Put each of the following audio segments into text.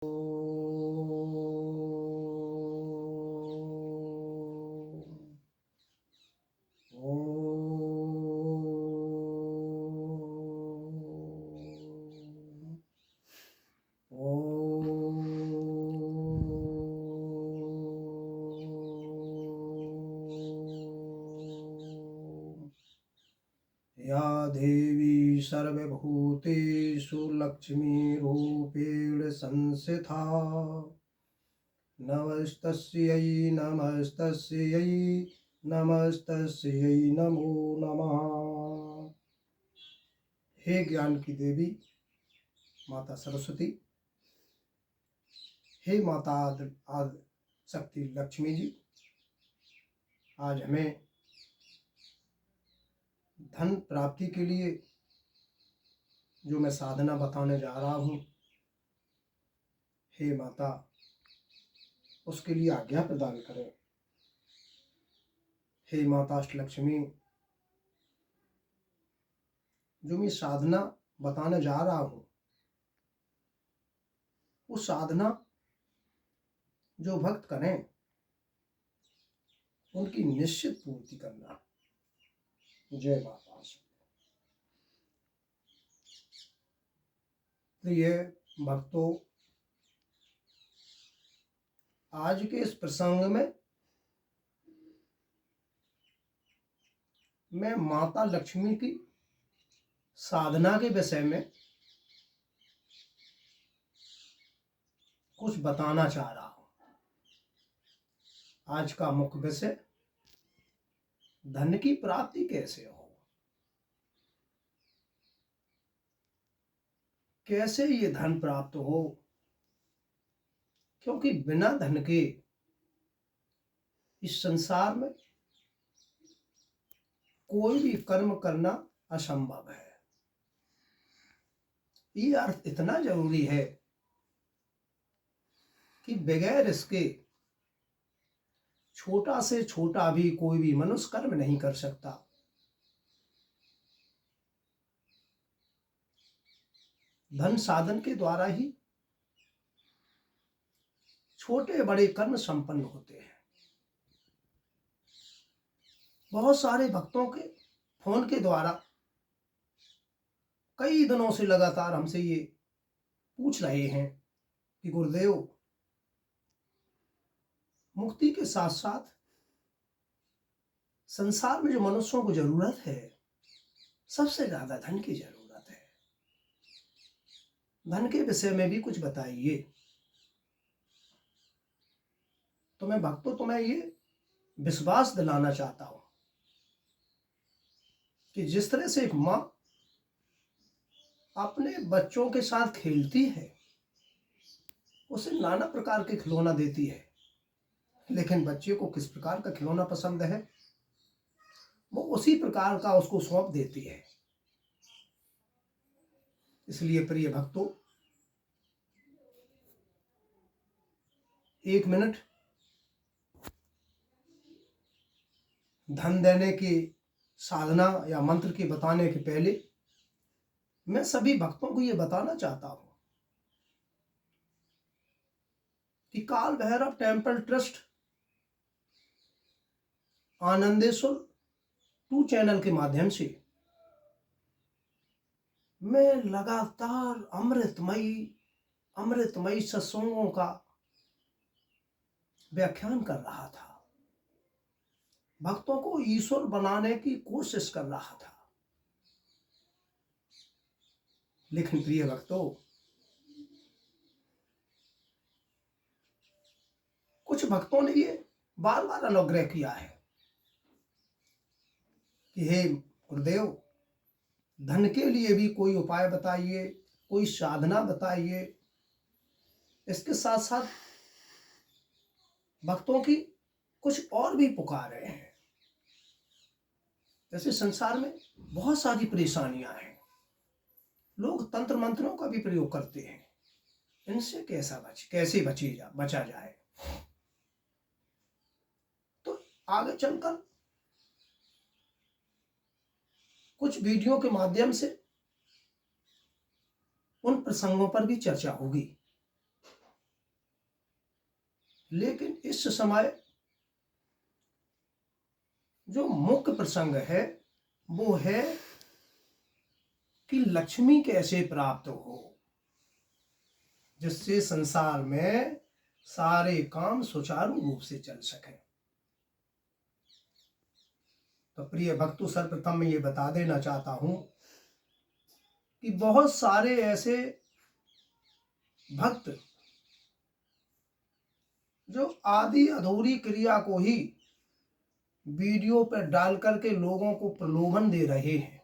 या देवी सर्वभूतेषु लक्ष्मीरूपेण संस्थिता नमस्तस्यै नमस्तस्यै नमस्तस्यै नमो नमः। हे ज्ञान की देवी माता सरस्वती, हे माता आदि शक्ति लक्ष्मी जी, आज हमें धन प्राप्ति के लिए जो मैं साधना बताने जा रहा हूँ, हे माता उसके लिए आज्ञा प्रदान करें। हे माता अष्टलक्ष्मी, जो मैं साधना बताने जा रहा हूँ, उस साधना जो भक्त करें उनकी निश्चित पूर्ति करना। जय माता। प्रिय भक्तों, आज के इस प्रसंग में मैं माता लक्ष्मी की साधना के विषय में कुछ बताना चाह रहा हूं। आज का मुख्य विषय धन की प्राप्ति कैसे हो, कैसे ये धन प्राप्त हो, क्योंकि बिना धन के इस संसार में कोई भी कर्म करना असंभव है। ये अर्थ इतना जरूरी है कि बगैर इसके छोटा से छोटा भी कोई भी मनुष्य कर्म नहीं कर सकता। धन साधन के द्वारा ही छोटे बड़े कर्म संपन्न होते हैं। बहुत सारे भक्तों के फोन के द्वारा कई दिनों से लगातार हमसे ये पूछ रहे हैं कि गुरुदेव, मुक्ति के साथ साथ संसार में जो मनुष्यों को जरूरत है, सबसे ज्यादा धन की जरूरत है। धन के विषय में भी कुछ बताइए। तो मैं भक्तों तुम्हें ये विश्वास दिलाना चाहता हूं कि जिस तरह से एक माँ अपने बच्चों के साथ खेलती है, उसे नाना प्रकार के खिलौना देती है, लेकिन बच्चे को किस प्रकार का खिलौना पसंद है वो उसी प्रकार का उसको सौंप देती है। इसलिए प्रिय भक्तों, 1 मिनट धन देने की साधना या मंत्र के बताने के पहले मैं सभी भक्तों को ये बताना चाहता हूं कि काल Bhairav temple trust Anandeshwar 2 channel के माध्यम से मैं लगातार अमृतमयी सत्संगों का व्याख्यान कर रहा था, भक्तों को ईश्वर बनाने की कोशिश कर रहा था। लेकिन प्रिय भक्तों, कुछ भक्तों ने ये बार बार अनुग्रह किया है कि हे गुरुदेव, धन के लिए भी कोई उपाय बताइए, कोई साधना बताइए। इसके साथ साथ भक्तों की कुछ और भी पुकारें हैं। जैसे संसार में बहुत सारी परेशानियां हैं, लोग तंत्र मंत्रों का भी प्रयोग करते हैं, इनसे कैसे बचा जाए। तो आगे चलकर कुछ वीडियो के माध्यम से उन प्रसंगों पर भी चर्चा होगी। लेकिन इस समय जो मुख्य प्रसंग है वो है कि लक्ष्मी कैसे प्राप्त हो, जिससे संसार में सारे काम सुचारू रूप से चल सके। तो प्रिय भक्तों, सर्वप्रथम मैं ये बता देना चाहता हूं कि बहुत सारे ऐसे भक्त जो आदि अधूरी क्रिया को ही वीडियो पर डाल करके लोगों को प्रलोभन दे रहे हैं,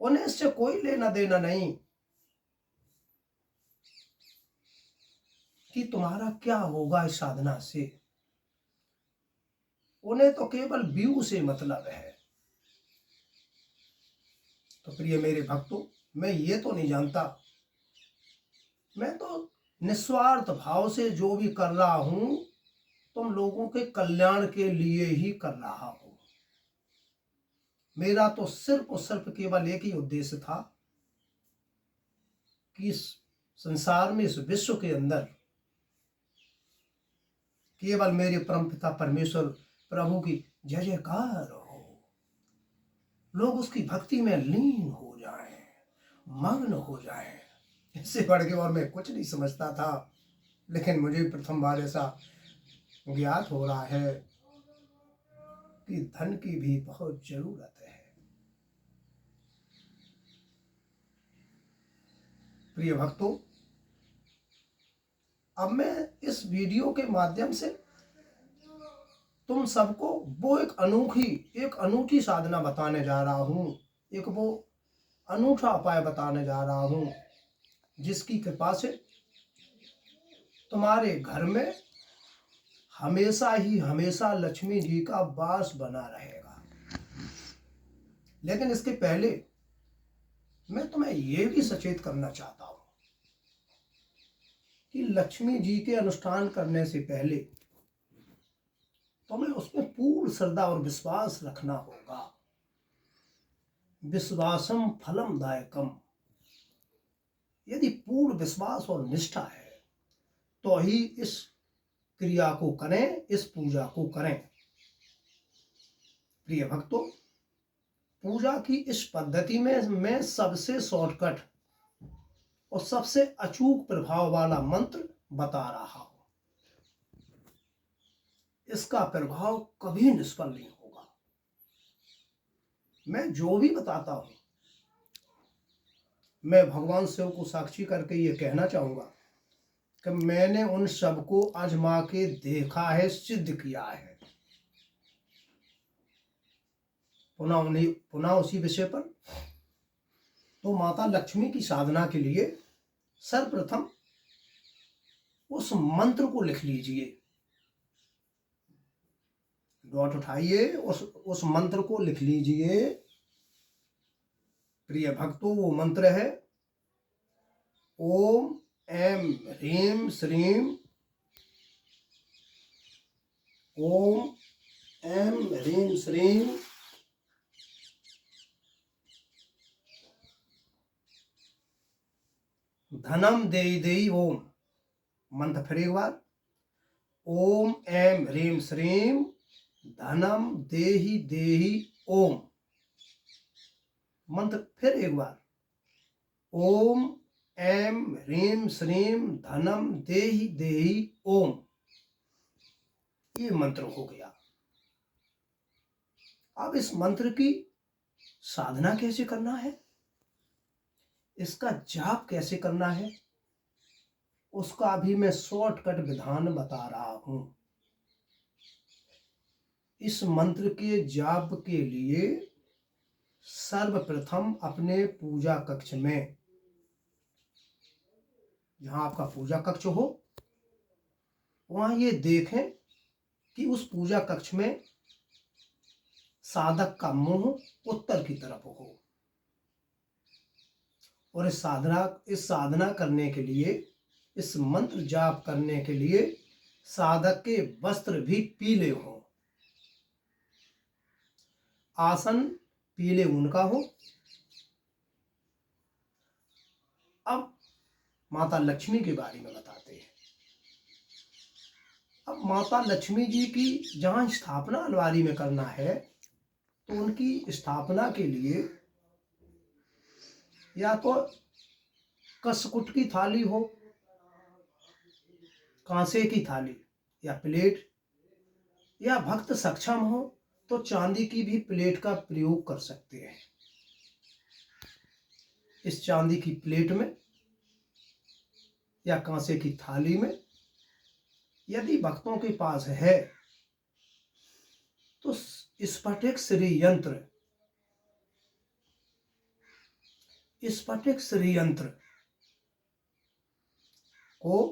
उन्हें इससे कोई लेना देना नहीं कि तुम्हारा क्या होगा इस साधना से। उन्हें तो केवल व्यू से मतलब है। तो प्रिय मेरे भक्तों, मैं ये तो नहीं जानता, मैं तो निस्वार्थ भाव से जो भी कर रहा हूं तुम लोगों के कल्याण के लिए ही कर रहा हूं। मेरा तो सिर्फ और सिर्फ केवल एक ही उद्देश्य था कि इस संसार में, इस विश्व के अंदर केवल मेरे परमपिता परमेश्वर प्रभु की जय जयकार हो, लोग उसकी भक्ति में लीन हो जाएं, मग्न हो जाएं। इससे बढ़ के और मैं कुछ नहीं समझता था, लेकिन मुझे प्रथम बार ऐसा ज्ञात हो रहा है कि धन की भी बहुत जरूरत है। प्रिय भक्तों, अब मैं इस वीडियो के माध्यम से तुम सबको वो एक अनूठी साधना बताने जा रहा हूं, एक वो अनूठा उपाय बताने जा रहा हूं जिसकी कृपा से तुम्हारे घर में हमेशा ही हमेशा लक्ष्मी जी का वास बना रहेगा। लेकिन इसके पहले मैं तुम्हें यह भी सचेत करना चाहता हूं कि लक्ष्मी जी के अनुष्ठान करने से पहले तुम्हें उसमें पूर्ण श्रद्धा और विश्वास रखना होगा। विश्वासम फलम दायकम, यदि पूर्ण विश्वास और निष्ठा है तो ही इस क्रिया को करें, इस पूजा को करें। प्रिय भक्तों, पूजा की इस पद्धति में मैं सबसे शॉर्टकट और सबसे अचूक प्रभाव वाला मंत्र बता रहा हूं। इसका प्रभाव कभी निष्फल नहीं होगा। मैं जो भी बताता हूं, मैं भगवान शिव को साक्षी करके ये कहना चाहूंगा कि मैंने उन सबको आजमा के देखा है, सिद्ध किया है। पुनः उसी विषय पर, तो माता लक्ष्मी की साधना के लिए सर्वप्रथम उस मंत्र को लिख लीजिए। डॉट उठाइए, उस मंत्र को लिख लीजिए। प्रिय भक्तों, वो मंत्र है ओम ऐं ह्रीं श्रीं, ओम ऐं ह्रीं श्रीं धनम देहि देहि ओम। मंत्र फिर एक बार, ओम ऐं ह्रीं श्रीं धनम देहि देहि ओम। मंत्र फिर एक बार, ओम ऐं ह्रीं श्रीं धनम देहि देहि ओम। ये मंत्र हो गया। अब इस मंत्र की साधना कैसे करना है, इसका जाप कैसे करना है, उसका भी मैं शॉर्टकट विधान बता रहा हूं। इस मंत्र के जाप के लिए सर्वप्रथम अपने पूजा कक्ष में, जहां आपका पूजा कक्ष हो, वहां ये देखें कि उस पूजा कक्ष में साधक का मुंह उत्तर की तरफ हो। और इस साधना करने के लिए, इस मंत्र जाप करने के लिए साधक के वस्त्र भी पीले हों, आसन पीले ऊन का हो। अब माता लक्ष्मी के बारे में बताते हैं। माता लक्ष्मी जी की जहाँ स्थापना अलमारी में करना है तो उनकी स्थापना के लिए या तो कसकुट की थाली हो, कांसे की थाली या प्लेट, या भक्त सक्षम हो तो चांदी की भी प्लेट का प्रयोग कर सकते हैं। इस चांदी की प्लेट में या कांसे की थाली में यदि भक्तों के पास है तो स्फटिक श्री यंत्र को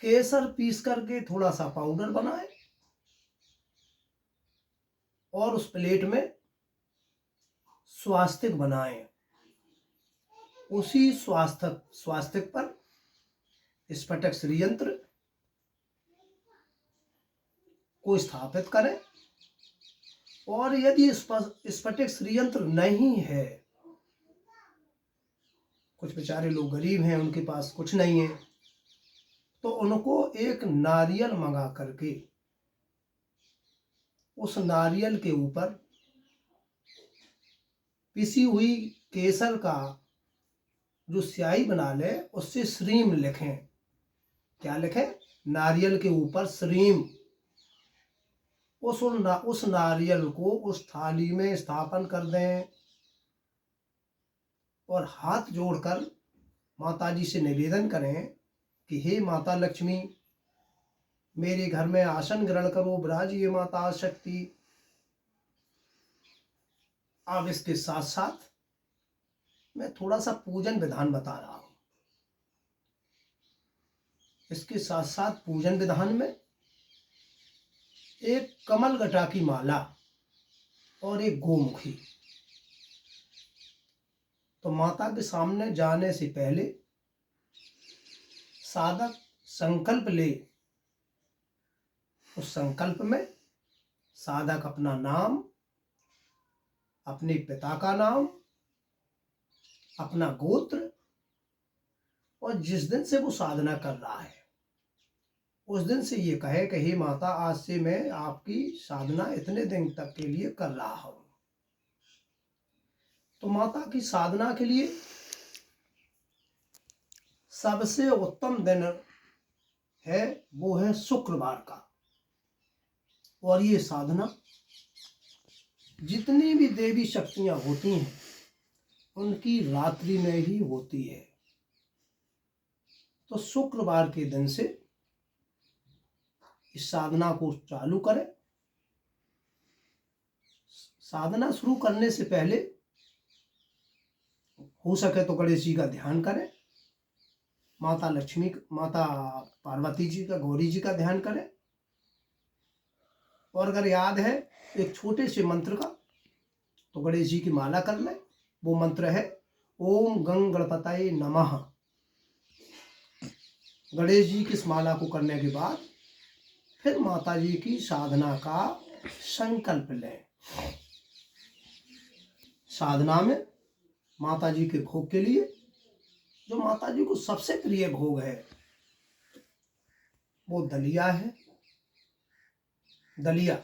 केसर पीस करके थोड़ा सा पाउडर बनाए और उस प्लेट में स्वास्तिक बनाएं। उसी स्वास्तिक पर स्फटिक श्री यंत्र को स्थापित करें। और यदि स्फटिक श्री यंत्र नहीं है, कुछ बेचारे लोग गरीब हैं, उनके पास कुछ नहीं है, तो उनको एक नारियल मंगा करके उस नारियल के ऊपर पिसी हुई केसर का जो स्याही बना ले उससे श्रीम लिखें। क्या लिखें? नारियल के ऊपर श्रीम। उस नारियल को उस थाली में स्थापन कर दें और हाथ जोड़कर माता जी से निवेदन करें कि हे माता लक्ष्मी, मेरे घर में आसन ग्रहण करो, विराजिए माता शक्ति। अब इसके साथ साथ मैं थोड़ा सा पूजन विधान बता रहा हूं। इसके साथ साथ पूजन विधान में एक कमल गटा की माला और एक गोमुखी। तो माता के सामने जाने से पहले साधक संकल्प ले। उस संकल्प में साधक अपना नाम, अपने पिता का नाम, अपना गोत्र और जिस दिन से वो साधना कर रहा है उस दिन से ये कहे कि हे माता, आज से मैं आपकी साधना इतने दिन तक के लिए कर रहा हूं। तो माता की साधना के लिए सबसे उत्तम दिन है वो है शुक्रवार का। और ये साधना जितनी भी देवी शक्तियां होती हैं उनकी रात्रि में ही होती है। तो शुक्रवार के दिन से इस साधना को चालू करें। साधना शुरू करने से पहले हो सके तो गणेश जी का ध्यान करें, माता लक्ष्मी, माता पार्वती जी का, गौरी जी का ध्यान करें। और अगर याद है एक छोटे से मंत्र का तो गणेश जी की माला कर लें। वो मंत्र है ओम गंग गणपतये नमः। गणेश जी की इस माला को करने के बाद फिर माता जी की साधना का संकल्प लें। साधना में माता जी के भोग के लिए जो माता जी को सबसे प्रिय भोग है वो दलिया है। दलिया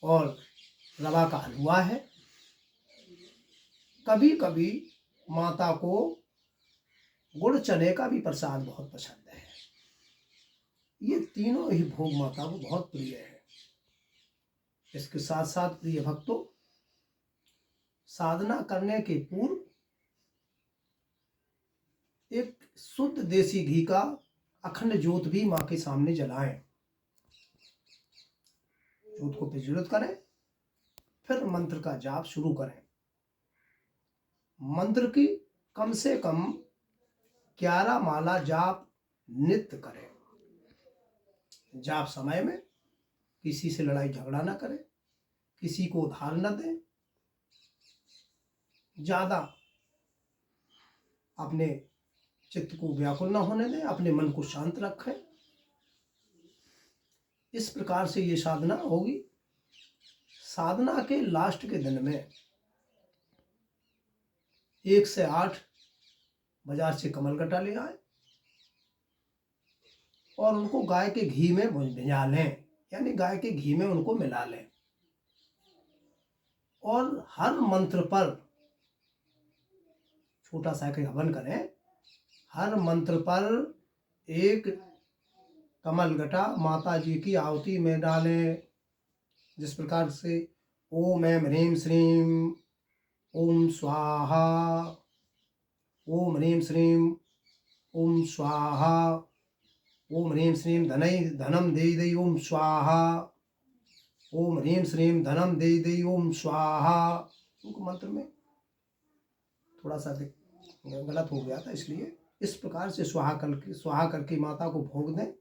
और रवा का हलवा है। कभी कभी माता को गुड़ चने का भी प्रसाद बहुत पसंद है। ये तीनों ही भोग माता को बहुत प्रिय है। इसके साथ साथ प्रिय भक्तों, साधना करने के पूर्व एक शुद्ध देसी घी का अखंड ज्योत भी मां के सामने जलाएं। ज्योत को प्रज्वलित करें, फिर मंत्र का जाप शुरू करें। मंत्र की कम से कम 11 माला जाप नित्य करें। जाप समय में किसी से लड़ाई झगड़ा न करें, किसी को उधार न दें, ज्यादा अपने चित्त को व्याकुल न होने दें, अपने मन को शांत रखें। इस प्रकार से ये साधना होगी। साधना के लास्ट के दिन में 1 से 8 बाजार से कमल गट्टा ले आए और उनको गाय के घी में भिजा लें, यानी गाय के घी में उनको मिला लें। और हर मंत्र पर छोटा सा एक हवन करें। हर मंत्र पर एक कमल गटा माता जी की आहुति में डालें, जिस प्रकार से ओम ऐं ह्रीं श्रीं ओम स्वाहा, ओम ह्रीं श्रीं ओम स्वाहा, ओम ह्रीं श्रीं धनम देई देई ओम स्वाहा, ओम ह्रीं श्रीं धनम देई देई ओम स्वाहा। उनको मंत्र में थोड़ा सा गलत हो गया था, इसलिए इस प्रकार से स्वाहा करके माता को भोग दें।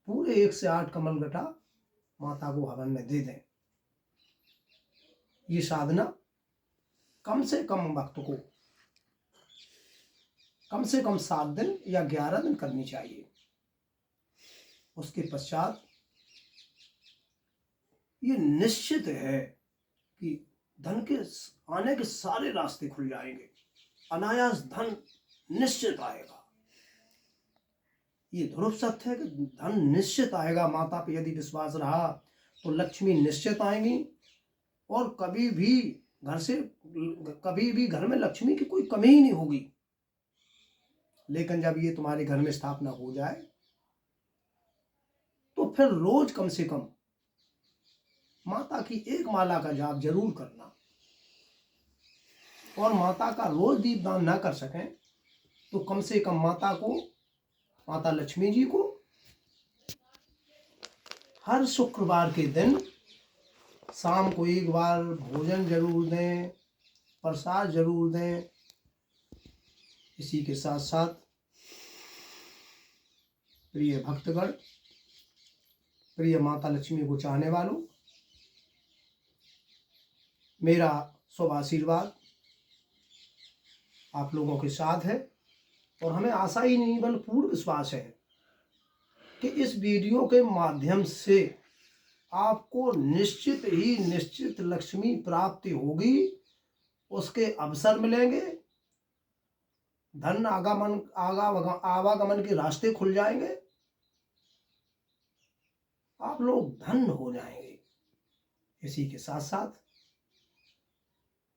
पूरे 1 से 8 कमल गटा माता को हवन में दे दें। ये साधना कम से कम वक्त को कम से कम 7 दिन या 11 दिन करनी चाहिए। उसके पश्चात ये निश्चित है कि धन के आने के सारे रास्ते खुल जाएंगे, अनायास धन निश्चित आएगा। ये ध्रुव सत्य है कि धन निश्चित आएगा। माता पे यदि विश्वास रहा तो लक्ष्मी निश्चित आएंगी, और कभी भी घर में लक्ष्मी की कोई कमी ही नहीं होगी। लेकिन जब ये तुम्हारे घर में स्थापना हो जाए तो फिर रोज कम से कम माता की 1 माला का जाप जरूर करना। और माता का रोज दीपदान ना कर सकें तो कम से कम माता लक्ष्मी जी को हर शुक्रवार के दिन शाम को 1 बार भोजन जरूर दें, प्रसाद जरूर दें। इसी के साथ साथ प्रिय भक्तगण, प्रिय माता लक्ष्मी को चाहने वालों, मेरा शुभ आशीर्वाद आप लोगों के साथ है। और हमें आशा ही नहीं बल्कि पूर्ण विश्वास है कि इस वीडियो के माध्यम से आपको निश्चित लक्ष्मी प्राप्ति होगी, उसके अवसर मिलेंगे, धन आवागमन के रास्ते खुल जाएंगे, आप लोग धन्य हो जाएंगे। इसी के साथ साथ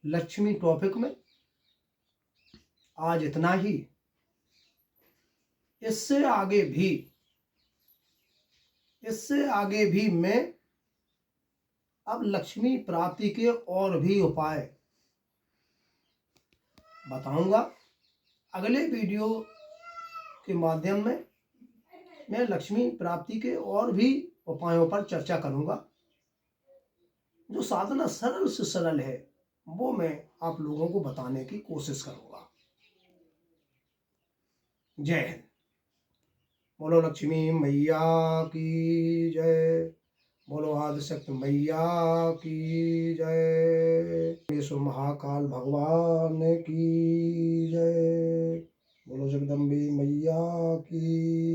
लक्ष्मी टॉपिक में आज इतना ही। इससे आगे भी मैं अब लक्ष्मी प्राप्ति के और भी उपाय बताऊंगा। अगले वीडियो के माध्यम में मैं लक्ष्मी प्राप्ति के और भी उपायों पर चर्चा करूंगा। जो साधना सरल से सरल है वो मैं आप लोगों को बताने की कोशिश करूंगा। जय हिंद। बोलो लक्ष्मी मैया की जय, बोलो आदिशक्ति मैया की जय, विश्व महाकाल भगवान की जय, बोलो जगदम्बे मैया की।